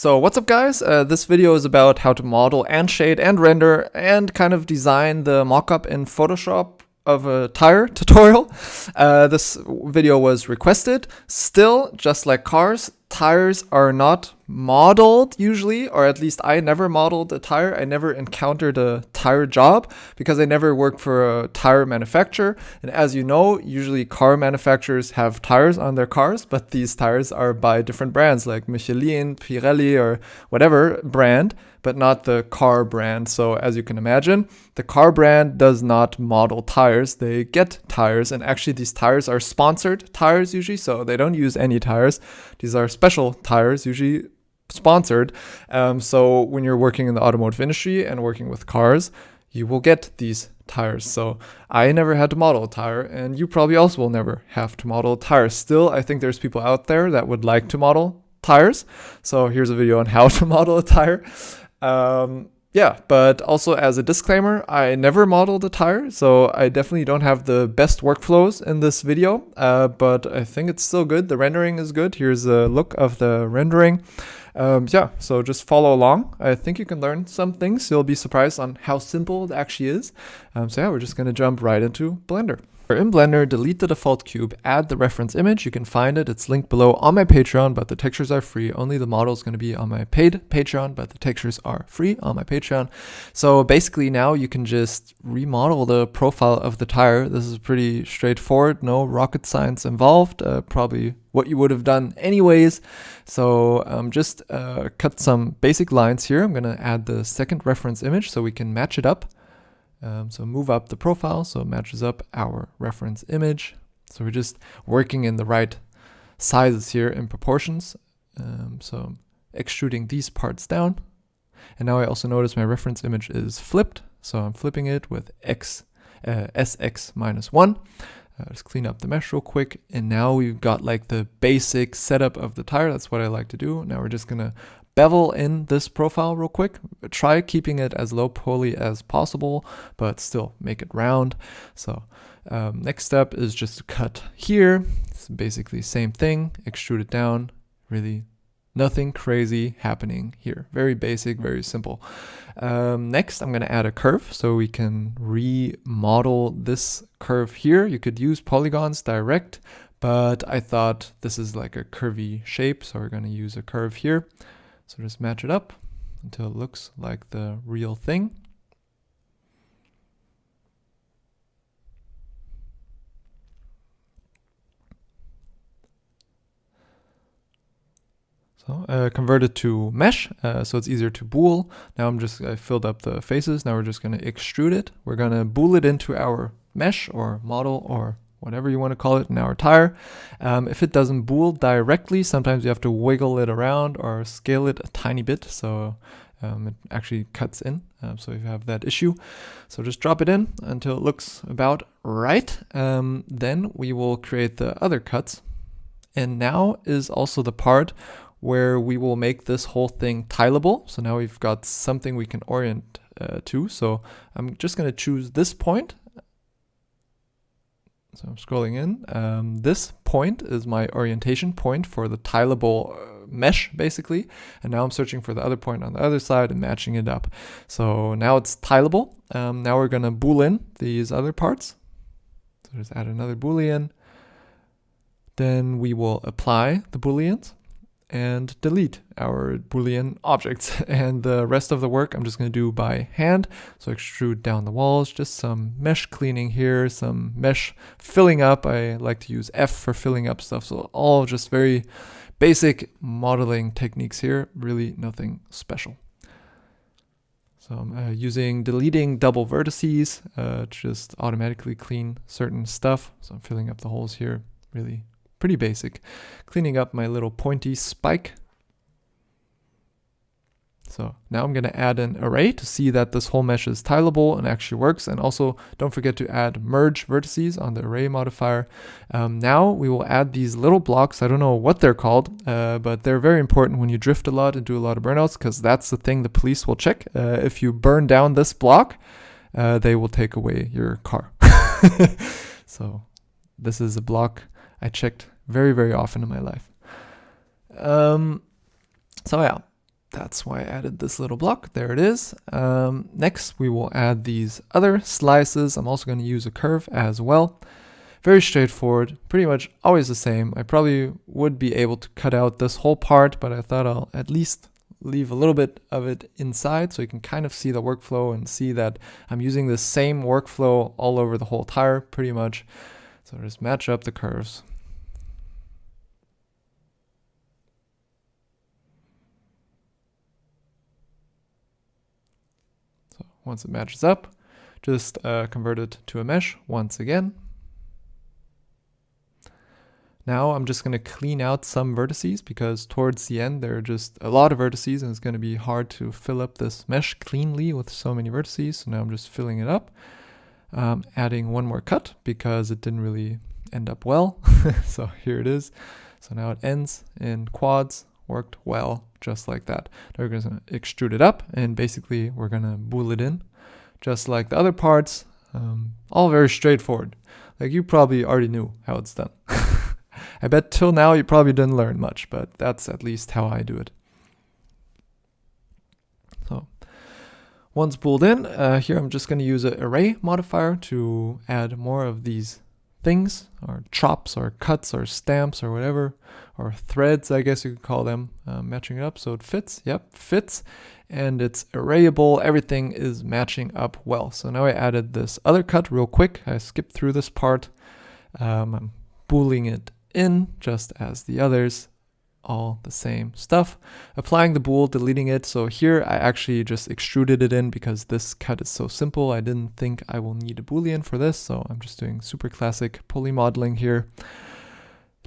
So what's up, guys? This video is about how to model and shade and render and kind of design the mockup in Photoshop of a tire tutorial. This video was requested. Still, just like cars, tires are not modeled usually, or at least I never modeled a tire. I never encountered a tire job because I never worked for a tire manufacturer. And as you know, usually car manufacturers have tires on their cars, but these tires are by different brands like Michelin, Pirelli, or whatever brand, but not the car brand. So as you can imagine, the car brand does not model tires. They get tires, and actually these tires are sponsored tires usually, so they don't use any tires. These are special tires, usually sponsored. So when you're working in the automotive industry and working with cars, you will get these tires. So I never had to model a tire, and you probably also will never have to model a tire. Still, I think there's people out there that would like to model tires. So here's a video on how to model a tire. Yeah, but also as a disclaimer, I never modeled a tire, so I definitely don't have the best workflows in this video, but I think it's still good. The rendering is good. Here's a look of the rendering. Yeah, so just follow along. I think you can learn some things. You'll be surprised on how simple it actually is. So yeah, we're just going to jump right into Blender. In Blender, delete the default cube, add the reference image. You can find it. It's linked below on my Patreon, but the textures are free. Only the model is going to be on my paid Patreon, but the textures are free on my Patreon. So basically now you can just remodel the profile of the tire. This is pretty straightforward. No rocket science involved. Probably what you would have done anyways. So just cut some basic lines here. I'm going to add the second reference image so we can match it up. So move up the profile so it matches up our reference image. So we're just working in the right sizes here in proportions. So I'm extruding these parts down. And now I also notice my reference image is flipped. So I'm flipping it with SX minus 1. Just clean up the mesh real quick. And now we've got like the basic setup of the tire. That's what I like to do. Now we're just going to bevel in this profile real quick. Try keeping it as low poly as possible, but still make it round. So next step is just to cut here. It's basically same thing, extrude it down. Really nothing crazy happening here. Very basic, very simple. Next, I'm going to add a curve so we can remodel this curve here. You could use polygons direct, but I thought this is like a curvy shape, so we're going to use a curve here. So just match it up until it looks like the real thing. So convert it to mesh, so it's easier to bool. Now I filled up the faces. Now we're just going to extrude it. We're going to bool it into our mesh or model or whatever you want to call it in our tire. If it doesn't bool directly, sometimes you have to wiggle it around or scale it a tiny bit so it actually cuts in. So if you have that issue, so just drop it in until it looks about right. Then we will create the other cuts. And now is also the part where we will make this whole thing tileable. So now we've got something we can orient to. So I'm just going to choose this point. So I'm scrolling in. This point is my orientation point for the tileable mesh, basically. And now I'm searching for the other point on the other side and matching it up. So now it's tileable. Now we're going to bool in these other parts. So just add another boolean. Then we will apply the booleans and delete our Boolean objects. And the rest of the work I'm just going to do by hand. So extrude down the walls, just some mesh cleaning here, some mesh filling up. I like to use F for filling up stuff. So all just very basic modeling techniques here, really nothing special. So I'm using deleting double vertices to just automatically clean certain stuff. So I'm filling up the holes here, really pretty basic. Cleaning up my little pointy spike. So now I'm going to add an array to see that this whole mesh is tileable and actually works. And also don't forget to add merge vertices on the array modifier. Now we will add these little blocks. I don't know what they're called, but they're very important when you drift a lot and do a lot of burnouts, because that's the thing the police will check. If you burn down this block, they will take away your car. So this is a block I checked very, very often in my life. So yeah, that's why I added this little block. There it is. Next, we will add these other slices. I'm also going to use a curve as well. Very straightforward, pretty much always the same. I probably would be able to cut out this whole part, but I thought I'll at least leave a little bit of it inside so you can kind of see the workflow and see that I'm using the same workflow all over the whole tire pretty much. So just match up the curves. So once it matches up, just convert it to a mesh once again. Now I'm just going to clean out some vertices because towards the end there are just a lot of vertices and it's going to be hard to fill up this mesh cleanly with so many vertices. So now I'm just filling it up, adding one more cut because it didn't really end up well. So here it is. So now it ends in quads, worked well, just like that. Now we're going to extrude it up and basically we're going to bool it in just like the other parts. All very straightforward. Like you probably already knew how it's done. I bet till now you probably didn't learn much, but that's at least how I do it. So once pulled in, here I'm just going to use an array modifier to add more of these things, or chops, or cuts, or stamps, or whatever, or threads, I guess you could call them, matching it up so it fits. Yep, fits. And it's arrayable. Everything is matching up well. So now I added this other cut real quick. I skipped through this part. I'm booleaning it in just as the others, all the same stuff. Applying the bool, deleting it. So here I actually just extruded it in because this cut is so simple. I didn't think I will need a boolean for this, so I'm just doing super classic pulley modeling here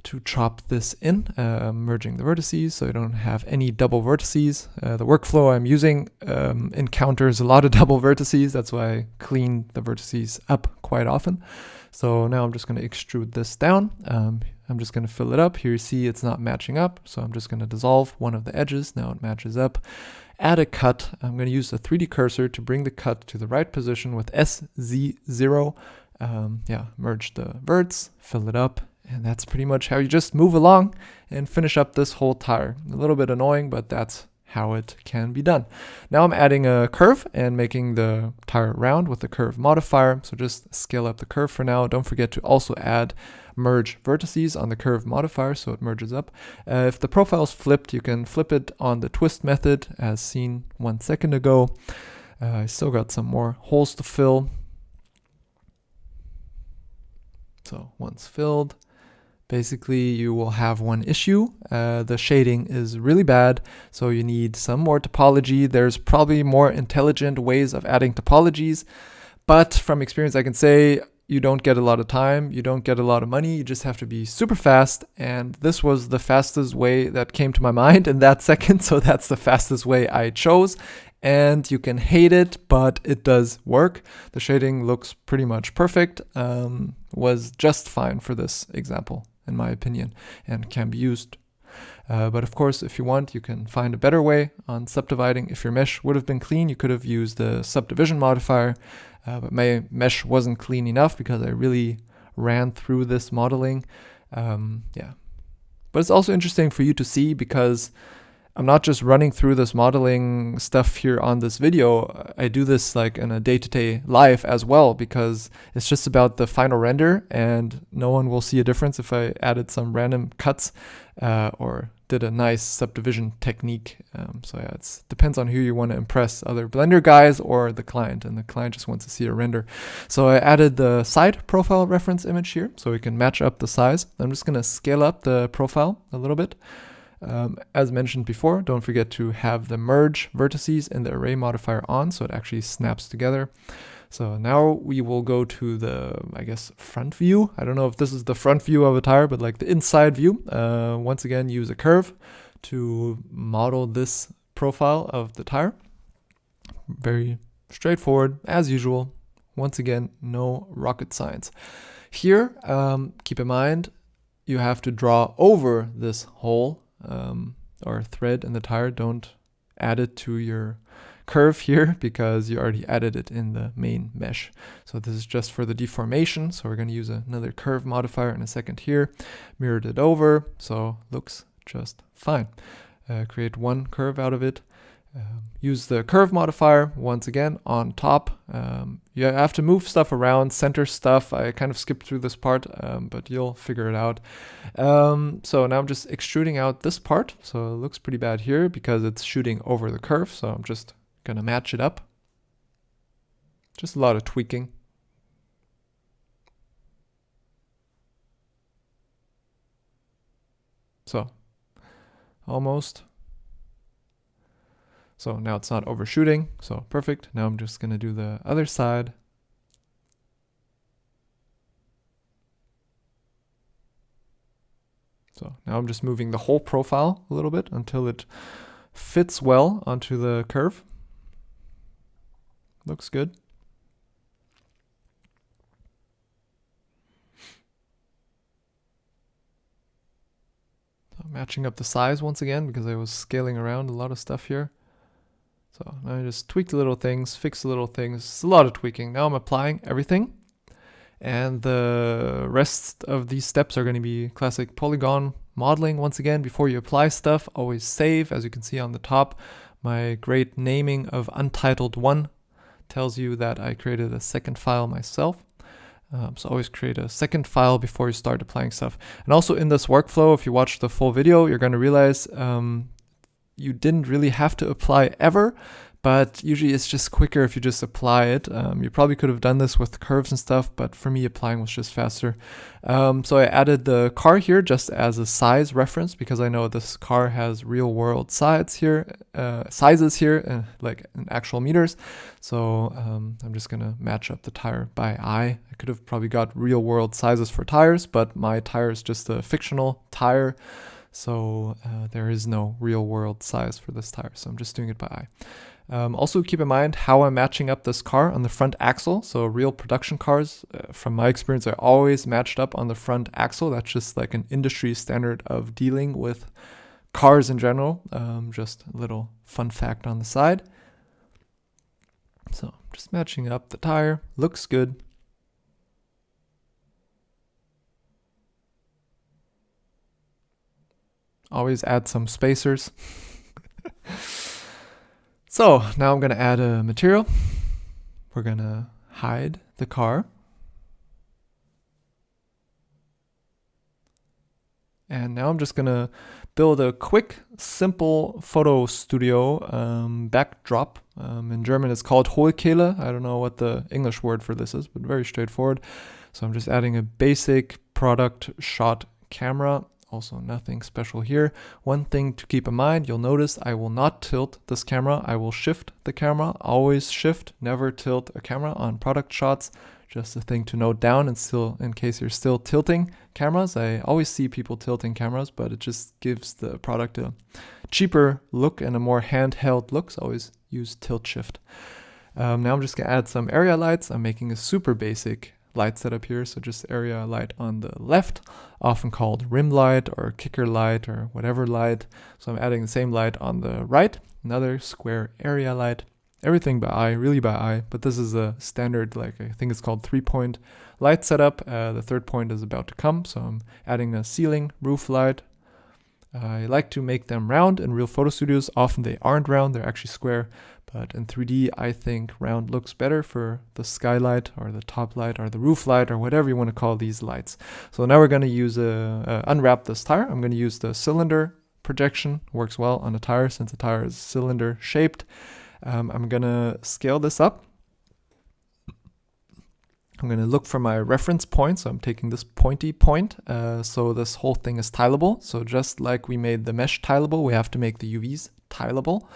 to chop this in, merging the vertices so I don't have any double vertices. The workflow I'm using encounters a lot of double vertices. That's why I clean the vertices up quite often. So now I'm just going to extrude this down. I'm just going to fill it up. Here you see it's not matching up. So I'm just going to dissolve one of the edges. Now it matches up. Add a cut. I'm going to use the 3D cursor to bring the cut to the right position with SZ0. Merge the verts, fill it up. And that's pretty much how you just move along and finish up this whole tire. A little bit annoying, but that's how it can be done. Now I'm adding a curve and making the tire round with the curve modifier. So just scale up the curve for now. Don't forget to also add merge vertices on the curve modifier so it merges up. If the profile is flipped, you can flip it on the twist method as seen 1 second ago. I still got some more holes to fill. So once filled, basically you will have one issue. The shading is really bad, so you need some more topology. There's probably more intelligent ways of adding topologies, but from experience I can say you don't get a lot of time, you don't get a lot of money, you just have to be super fast, and this was the fastest way that came to my mind in that second, so that's the fastest way I chose. And you can hate it, but it does work. The shading looks pretty much perfect, was just fine for this example, in my opinion, and can be used. But of course, if you want, you can find a better way on subdividing. If your mesh would have been clean, you could have used the subdivision modifier, but my mesh wasn't clean enough because I really ran through this modeling. But it's also interesting for you to see because I'm not just running through this modeling stuff here on this video. I do this like in a day-to-day life as well because it's just about the final render and no one will see a difference if I added some random cuts or did a nice subdivision technique. So yeah, it depends on who you want to impress, other Blender guys or the client, and the client just wants to see a render. So I added the side profile reference image here so we can match up the size. I'm just going to scale up the profile a little bit. As mentioned before, don't forget to have the merge vertices and the array modifier on so it actually snaps together. So now we will go to the, I guess, front view. I don't know if this is the front view of a tire, but like the inside view. Once again, use a curve to model this profile of the tire. Very straightforward, as usual. Once again, no rocket science. Here, keep in mind, you have to draw over this hole or thread in the tire. Don't add it to your curve here because you already added it in the main mesh. So this is just for the deformation. So we're going to use another curve modifier in a second here. Mirrored it over, so looks just fine. create one curve out of it. Use the curve modifier once again on top. You have to move stuff around, center stuff. I kind of skipped through this part, but you'll figure it out. So now I'm just extruding out this part. So it looks pretty bad here because it's shooting over the curve. So I'm just gonna match it up. Just a lot of tweaking. So almost. So now it's not overshooting, so perfect. Now I'm just gonna do the other side. So now I'm just moving the whole profile a little bit until it fits well onto the curve. Looks good. So matching up the size once again because I was scaling around a lot of stuff here. So now I just tweak the little things, fix the little things. It's a lot of tweaking. Now I'm applying everything. And the rest of these steps are going to be classic polygon modeling. Once again, before you apply stuff, always save. As you can see on the top, my great naming of untitled1 tells you that I created a second file myself. So always create a second file before you start applying stuff. And also in this workflow, if you watch the full video, you're going to realize you didn't really have to apply ever, but usually it's just quicker if you just apply it. You probably could have done this with curves and stuff, but for me applying was just faster. So I added the car here just as a size reference because I know this car has real world sizes here, like in actual meters. So I'm just gonna match up the tire by eye. I could have probably got real world sizes for tires, but my tire is just a fictional tire. So there is no real world size for this tire. So I'm just doing it by eye. Also keep in mind how I'm matching up this car on the front axle. So real production cars, from my experience, are always matched up on the front axle. That's just like an industry standard of dealing with cars in general. Just a little fun fact on the side. So just matching up the tire. Looks good. Always add some spacers. So now I'm going to add a material. We're going to hide the car. And now I'm just going to build a quick, simple photo studio backdrop. In German it's called Hohlkehle. I don't know what the English word for this is, but very straightforward. So I'm just adding a basic product shot camera. Also nothing special here. One thing to keep in mind, you'll notice I will not tilt this camera. I will shift the camera, always shift, never tilt a camera on product shots. Just a thing to note down, and still, in case you're still tilting cameras. I always see people tilting cameras, but it just gives the product a cheaper look and a more handheld look. So always use tilt shift. Now I'm just gonna add some area lights. I'm making a super basic light setup here, so just area light on the left, often called rim light or kicker light or whatever light. So I'm adding the same light on the right, another square area light. Everything by eye, really by eye, but this is a standard, like I think it's called 3-point light setup. The third point is about to come, so I'm adding a ceiling roof light. I like to make them round in real photo studios. Often they aren't round, they're actually square. But in 3D, I think round looks better for the skylight or the top light or the roof light or whatever you want to call these lights. So now we're going to use unwrap this tire. I'm going to use the cylinder projection. Works well on a tire since the tire is cylinder shaped. I'm going to scale this up. I'm going to look for my reference point. So I'm taking this pointy point. So this whole thing is tileable. So just like we made the mesh tileable, we have to make the UVs tileable.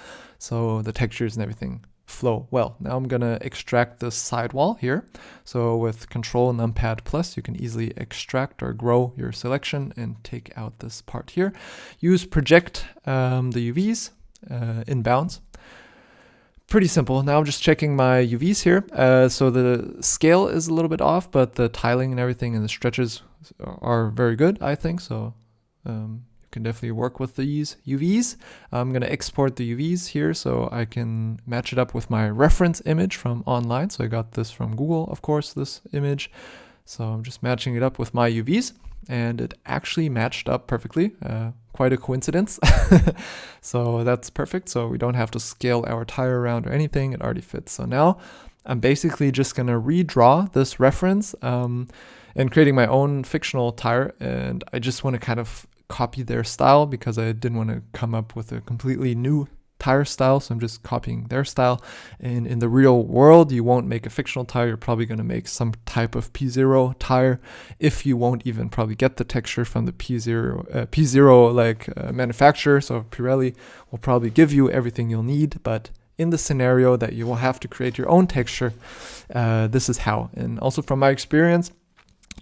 So the textures and everything flow well. Now I'm going to extract this sidewall here. So with Control Numpad Plus, you can easily extract or grow your selection and take out this part here. Use project the UVs in bounds. Pretty simple. Now I'm just checking my UVs here. So the scale is a little bit off, but the tiling and everything and the stretches are very good, I think. So you can definitely work with these UVs. I'm going to export the UVs here so I can match it up with my reference image from online. So I got this from Google, of course, this image. So I'm just matching it up with my UVs. and it actually matched up perfectly. Quite a coincidence. So that's perfect. So we don't have to scale our tire around or anything. It already fits. So now I'm basically just going to redraw this reference and creating my own fictional tire. And I just want to kind of copy their style because I didn't want to come up with a completely new tire style. So I'm just copying their style. And in the real world, you won't make a fictional tire. You're probably going to make some type of P0 tire, if you won't even probably get the texture from the P0 manufacturer. So Pirelli will probably give you everything you'll need, but in the scenario that you will have to create your own texture, this is how. And also from my experience,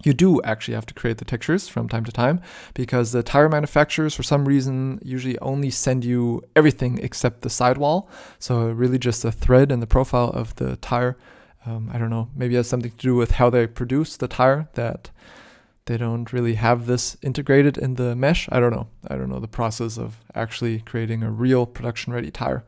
you do actually have to create the textures from time to time, because the tire manufacturers, for some reason, usually only send you everything except the sidewall. So really just a thread in the profile of the tire. I don't know, maybe it has something to do with how they produce the tire, that they don't really have this integrated in the mesh. I don't know the process of actually creating a real production ready tire.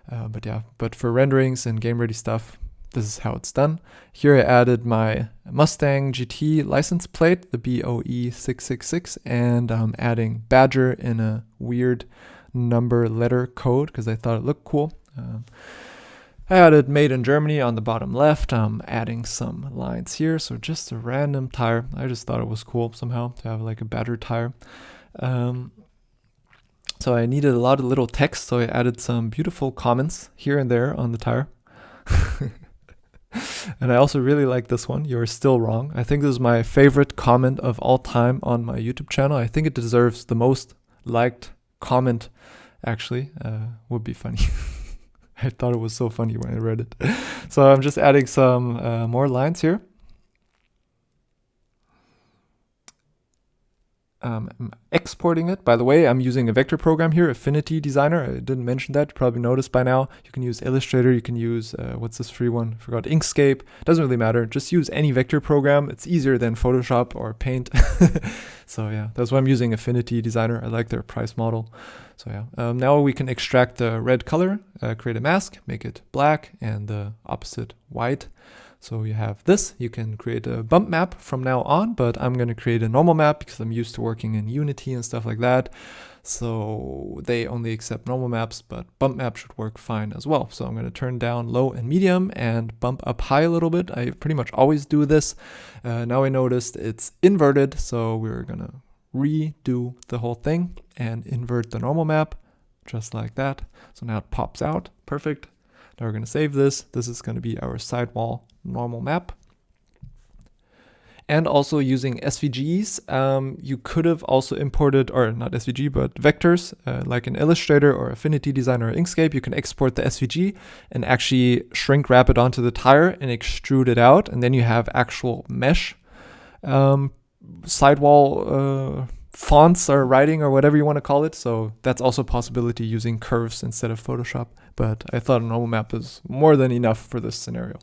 But for renderings and game ready stuff, this is how it's done. Here I added my Mustang GT license plate, the BOE666, and I'm adding Badger in a weird number letter code because I thought it looked cool. I added made in Germany on the bottom left. I'm adding some lines here, so just a random tire. I just thought it was cool somehow to have like a Badger tire. So I needed a lot of little text, so I added some beautiful comments here and there on the tire. And I also really like this one. You're still wrong. I think this is my favorite comment of all time on my YouTube channel. I think it deserves the most liked comment, actually. Would be funny. I thought it was so funny when I read it. So I'm just adding some more lines here. I'm exporting it. By the way, I'm using a vector program here, Affinity Designer. I didn't mention that. You probably noticed by now. You can use Illustrator. You can use, what's this free one? I forgot, Inkscape. Doesn't really matter. Just use any vector program. It's easier than Photoshop or Paint. So yeah, that's why I'm using Affinity Designer. I like their price model. So yeah, now we can extract the red color, create a mask, make it black, and the opposite white. So you have this. You can create a bump map from now on, but I'm going to create a normal map because I'm used to working in Unity and stuff like that. So they only accept normal maps, but bump map should work fine as well. So I'm going to turn down low and medium and bump up high a little bit. I pretty much always do this. Now I noticed it's inverted, so we're going to redo the whole thing and invert the normal map just like that. So now it pops out. Perfect. Now we're going to save this. This is going to be our sidewall normal map. And also using SVGs, you could have also imported, or not SVG, but vectors, like in Illustrator or Affinity Designer or Inkscape. You can export the SVG and actually shrink wrap it onto the tire and extrude it out. And then you have actual mesh sidewall fonts or writing or whatever you want to call it. So that's also a possibility using curves instead of Photoshop. But I thought a normal map is more than enough for this scenario.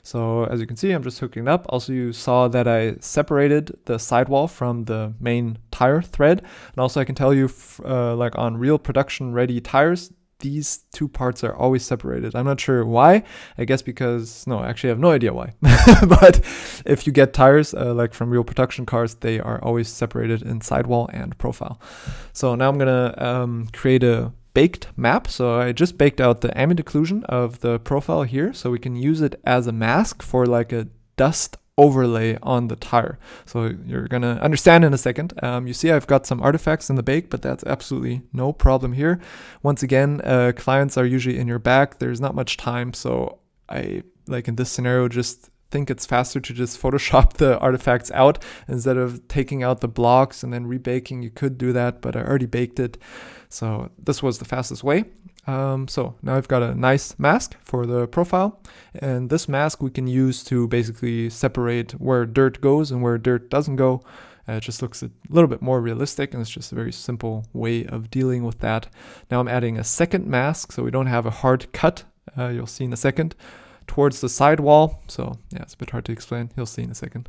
So as you can see, I'm just hooking it up. Also, you saw that I separated the sidewall from the main tire thread. And also I can tell you, like on real production ready tires, these two parts are always separated. I'm not sure why. I guess because, no, actually I have no idea why. But if you get tires like from real production cars, they are always separated in sidewall and profile. So now I'm gonna create a baked map. So I just baked out the ambient occlusion of the profile here, so we can use it as a mask for like a dust overlay on the tire. So you're gonna understand in a second. You see I've got some artifacts in the bake, but that's absolutely no problem here. Once again, clients are usually in your back. There's not much time, so I, like in this scenario, just think it's faster to just Photoshop the artifacts out instead of taking out the blocks and then rebaking. You could do that, but I already baked it. So this was the fastest way. So now I've got a nice mask for the profile, and this mask we can use to basically separate where dirt goes and where dirt doesn't go. It just looks a little bit more realistic, and it's just a very simple way of dealing with that. Now I'm adding a second mask so we don't have a hard cut. You'll see in a second, towards the sidewall. So yeah, it's a bit hard to explain. You'll see in a second.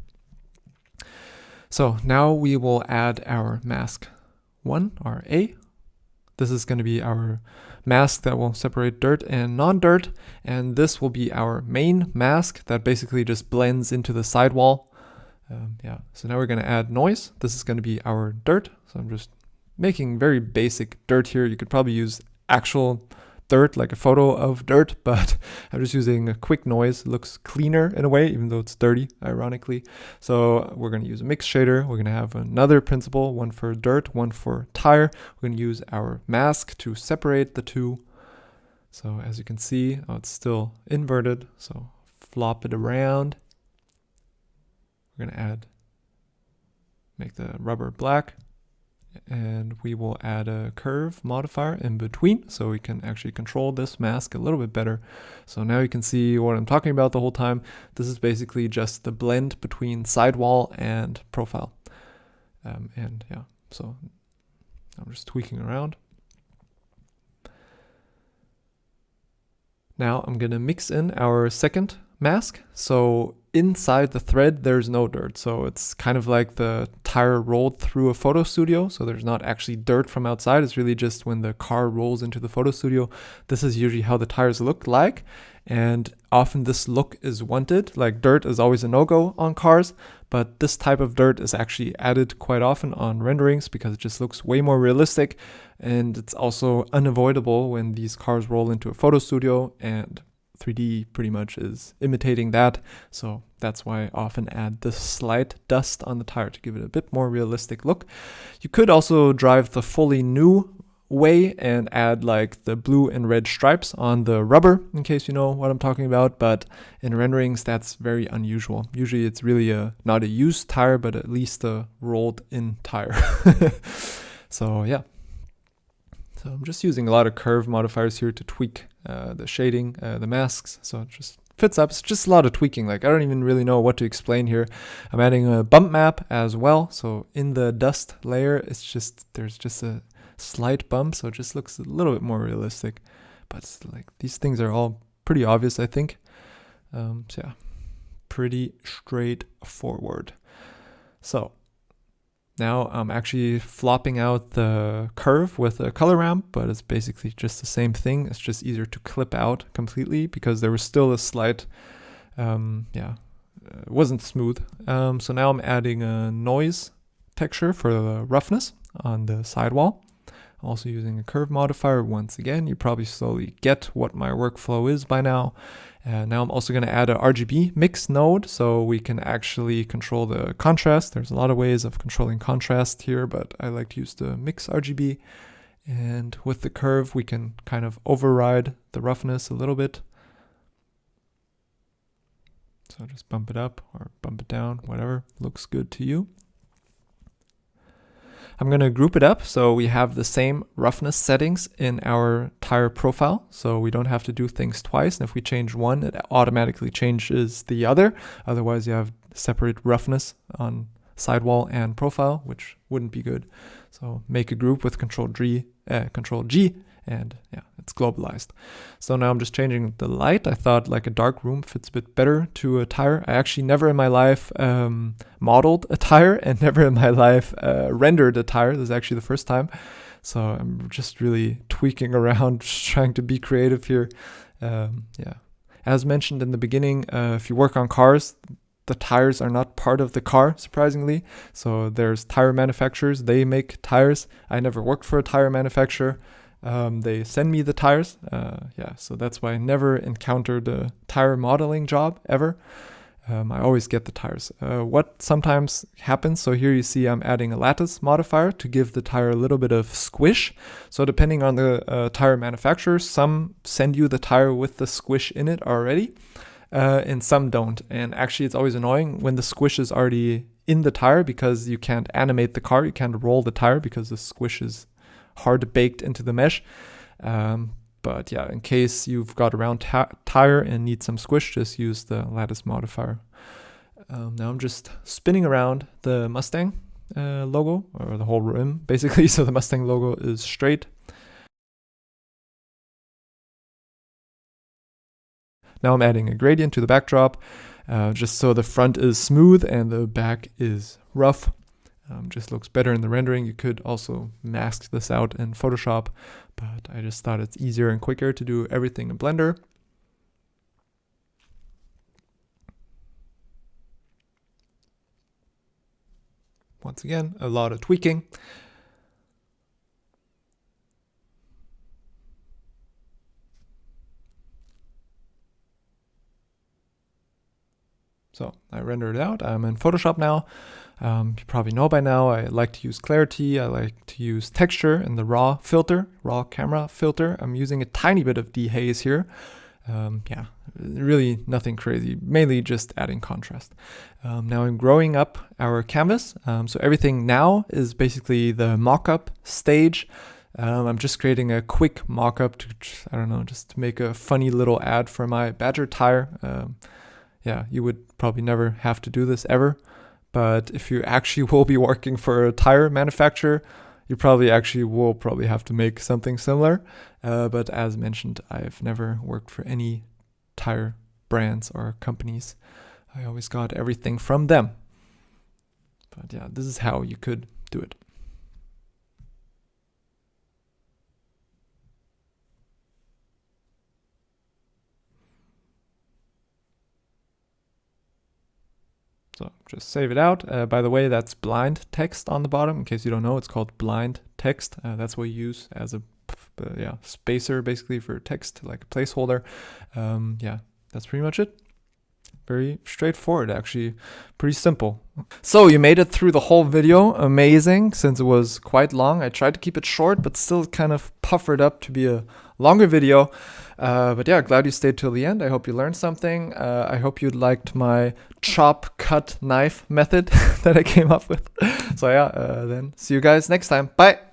So now we will add our mask 1, or A. This is going to be our mask that will separate dirt and non-dirt, and this will be our main mask that basically just blends into the sidewall. Yeah, so now we're going to add noise. This is going to be our dirt. So I'm just making very basic dirt here. You could probably use actual dirt, like a photo of dirt, but I'm just using a quick noise. It looks cleaner in a way, even though it's dirty, ironically. So we're going to use a mix shader. We're going to have another principle, one for dirt, one for tire. We're going to use our mask to separate the two. So as you can see, it's still inverted. So flop it around. We're going to make the rubber black, and we will add a curve modifier in between so we can actually control this mask a little bit better. So now you can see what I'm talking about the whole time. This is basically just the blend between sidewall and profile. And yeah, so I'm just tweaking around. Now I'm going to mix in our second mask. So inside the thread, there's no dirt. So it's kind of like the tire rolled through a photo studio. So there's not actually dirt from outside. It's really just when the car rolls into the photo studio. This is usually how the tires look like. And often this look is wanted. Like dirt is always a no-go on cars, but this type of dirt is actually added quite often on renderings because it just looks way more realistic. And it's also unavoidable when these cars roll into a photo studio, and 3D pretty much is imitating that. So that's why I often add this slight dust on the tire to give it a bit more realistic look. You could also drive the fully new way and add like the blue and red stripes on the rubber, in case you know what I'm talking about, but in renderings that's very unusual. Usually it's really not a used tire, but at least a rolled in tire. So yeah. So I'm just using a lot of curve modifiers here to tweak the shading, the masks, so it just fits up. It's just a lot of tweaking. Like I don't even really know what to explain here. I'm adding a bump map as well. So in the dust layer, there's just a slight bump, so it just looks a little bit more realistic. But like these things are all pretty obvious, I think. So yeah, pretty straightforward. So now I'm actually flopping out the curve with a color ramp, but it's basically just the same thing. It's just easier to clip out completely because there was still a slight, it wasn't smooth. So now I'm adding a noise texture for the roughness on the sidewall. Also using a curve modifier once again. You probably slowly get what my workflow is by now. Now I'm also going to add a RGB mix node so we can actually control the contrast. There's a lot of ways of controlling contrast here, but I like to use the mix RGB. And with the curve, we can kind of override the roughness a little bit. So just bump it up or bump it down, whatever looks good to you. I'm going to group it up so we have the same roughness settings in our tire profile, so we don't have to do things twice. And if we change one, it automatically changes the other. Otherwise, you have separate roughness on sidewall and profile, which wouldn't be good. So make a group with Control G, and yeah, it's globalized. So now I'm just changing the light. I thought like a dark room fits a bit better to a tire. I actually never in my life modeled a tire and never in my life rendered a tire. This is actually the first time. So I'm just really tweaking around, just trying to be creative here. Yeah. As mentioned in the beginning, if you work on cars, the tires are not part of the car, surprisingly. So there's tire manufacturers, they make tires. I never worked for a tire manufacturer. They send me the tires. So that's why I never encountered a tire modeling job ever. I always get the tires. What sometimes happens, so here you see I'm adding a lattice modifier to give the tire a little bit of squish. So depending on the tire manufacturer, some send you the tire with the squish in it already, and some don't. And actually it's always annoying when the squish is already in the tire because you can't animate the car, you can't roll the tire because the squish is hard baked into the mesh. But yeah, in case you've got a round tire and need some squish, just use the lattice modifier. Now I'm just spinning around the Mustang logo, or the whole rim basically, so the Mustang logo is straight. Now I'm adding a gradient to the backdrop, just so the front is smooth and the back is rough. Just looks better in the rendering. You could also mask this out in Photoshop, but I just thought it's easier and quicker to do everything in Blender. once again, a lot of tweaking. So I rendered it out. I'm in Photoshop now. You probably know by now I like to use clarity. I like to use texture in the raw filter, raw camera filter. I'm using a tiny bit of dehaze here. Yeah, really nothing crazy, mainly just adding contrast. Now I'm growing up our canvas. So everything now is basically the mock-up stage. I'm just creating a quick mock-up to, I don't know, just to make a funny little ad for my Badger tire. Yeah, you would probably never have to do this ever. But if you actually will be working for a tire manufacturer, you probably will have to make something similar. But as mentioned, I've never worked for any tire brands or companies. I always got everything from them. But yeah, this is how you could do it. So just save it out. By the way, that's blind text on the bottom. In case you don't know, it's called blind text. That's what you use as a spacer basically for text, like a placeholder. Yeah, that's pretty much it. Very straightforward, actually, pretty simple. So you made it through the whole video. Amazing, since it was quite long. I tried to keep it short, but still kind of puffered up to be a longer video. But yeah, glad you stayed till the end. I hope you learned something. I hope you liked my chop, cut, knife method that I came up with. So yeah, then see you guys next time. Bye.